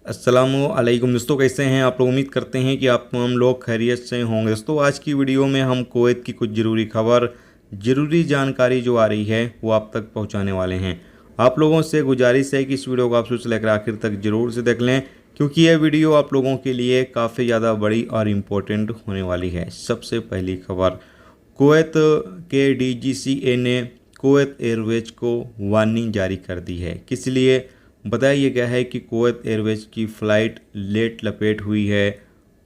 अस्सलामुअलैकुम दोस्तों, कैसे हैं आप लोग। उम्मीद करते हैं कि आप हम लोग खैरियत से होंगे। दोस्तों आज की वीडियो में हम कुवैत की कुछ ज़रूरी खबर, ज़रूरी जानकारी जो आ रही है वो आप तक पहुंचाने वाले हैं। आप लोगों से गुजारिश है कि इस वीडियो को आप शुरू से लेकर आखिर तक ज़रूर से देख लें, क्योंकि यह वीडियो आप लोगों के लिए काफ़ी ज़्यादा बड़ी और इम्पोर्टेंट होने वाली है। सबसे पहली खबर, कुवैत के DGCA ने कुवैत एयरवेज को वार्निंग जारी कर दी है। किस लिए बताया गया है कि कुवैत एयरवेज की फ़्लाइट लेट लपेट हुई है,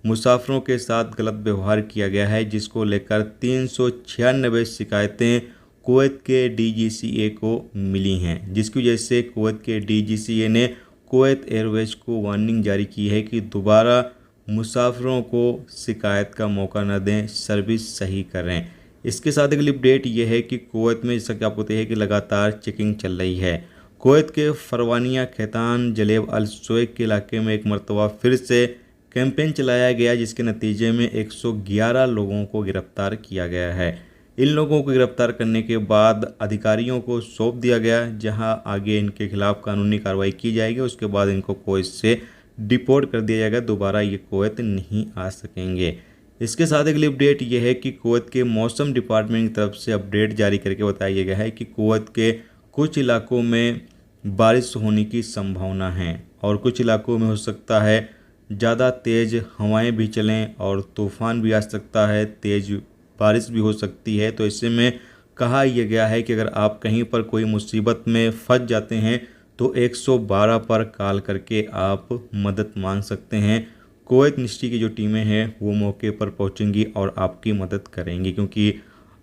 मुसाफिरों के साथ गलत व्यवहार किया गया है, जिसको लेकर 396 शिकायतें कुवैत के DGCA को मिली हैं, जिसकी वजह से कुवैत के DGCA ने कुवैत एयरवेज को वार्निंग जारी की है कि दोबारा मुसाफिरों को शिकायत का मौका न दें, सर्विस सही करें। इसके साथ अगली अपडेट यह है कि कुवैत में, जैसा कि आपको पता है कि लगातार चेकिंग चल रही है। कुवैत के फरवानिया खैतान जलेब अल सुएग के इलाके में एक मरतबा फिर से कैंपेन चलाया गया, जिसके नतीजे में 111 लोगों को गिरफ्तार किया गया है। इन लोगों को गिरफ्तार करने के बाद अधिकारियों को सौंप दिया गया, जहां आगे इनके खिलाफ कानूनी कार्रवाई की जाएगी। उसके बाद इनको कुवैत से डिपोर्ट कर दिया जाएगा, दोबारा ये कुवैत नहीं आ सकेंगे। इसके साथ अगली अपडेट यह है कि कुवैत के मौसम डिपार्टमेंट की तरफ से अपडेट जारी करके बताया गया है कि कुवैत के कुछ इलाकों में बारिश होने की संभावना है और कुछ इलाकों में हो सकता है ज़्यादा तेज़ हवाएं भी चलें और तूफ़ान भी आ सकता है, तेज़ बारिश भी हो सकती है। तो ऐसे में कहा यह गया है कि अगर आप कहीं पर कोई मुसीबत में फंस जाते हैं तो 112 पर कॉल करके आप मदद मांग सकते हैं। कुवैत मिनिस्ट्री की जो टीमें हैं वो मौके पर पहुंचेंगी और आपकी मदद करेंगी, क्योंकि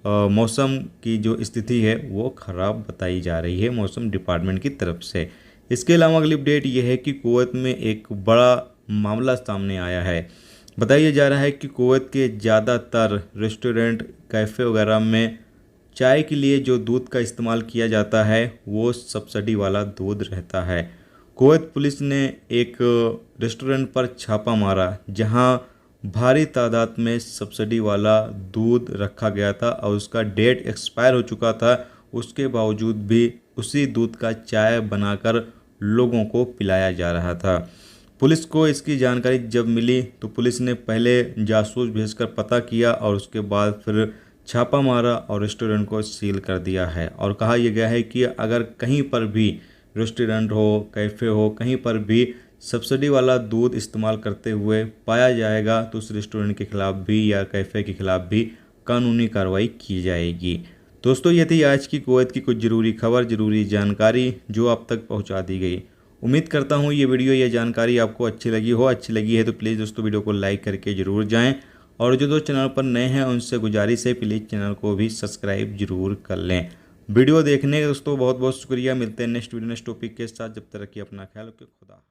मौसम की जो स्थिति है वो ख़राब बताई जा रही है मौसम डिपार्टमेंट की तरफ से। इसके अलावा अगली अपडेट ये है कि कुवैत में एक बड़ा मामला सामने आया है। बताया जा रहा है कि कुवैत के ज़्यादातर रेस्टोरेंट, कैफ़े वगैरह में चाय के लिए जो दूध का इस्तेमाल किया जाता है वो सब्सिडी वाला दूध रहता है। कुवैत पुलिस ने एक रेस्टोरेंट पर छापा मारा, जहां भारी तादाद में सब्सिडी वाला दूध रखा गया था और उसका डेट एक्सपायर हो चुका था। उसके बावजूद भी उसी दूध का चाय बनाकर लोगों को पिलाया जा रहा था। पुलिस को इसकी जानकारी जब मिली तो पुलिस ने पहले जासूस भेजकर पता किया और उसके बाद फिर छापा मारा और रेस्टोरेंट को सील कर दिया है। और कहा यह गया है कि अगर कहीं पर भी रेस्टोरेंट हो, कैफ़े हो, कहीं पर भी सब्सिडी वाला दूध इस्तेमाल करते हुए पाया जाएगा तो उस रेस्टोरेंट के खिलाफ भी या कैफ़े के खिलाफ भी कानूनी कार्रवाई की जाएगी। दोस्तों ये थी आज की कुवैत की कुछ ज़रूरी खबर, ज़रूरी जानकारी जो आप तक पहुंचा दी गई। उम्मीद करता हूं ये वीडियो, ये जानकारी आपको अच्छी लगी हो। अच्छी लगी है तो प्लीज़ दोस्तों वीडियो को लाइक करके ज़रूर जाएं, और जो दोस्त चैनल पर नए हैं उनसे गुजारिश है प्लीज़ चैनल को भी सब्सक्राइब जरूर कर लें। वीडियो देखने का दोस्तों बहुत बहुत शुक्रिया। मिलते हैं नेक्स्ट वीडियो नेक्स्ट टॉपिक के साथ। जब तक रखिए अपना ख्याल रखिए। खुदा।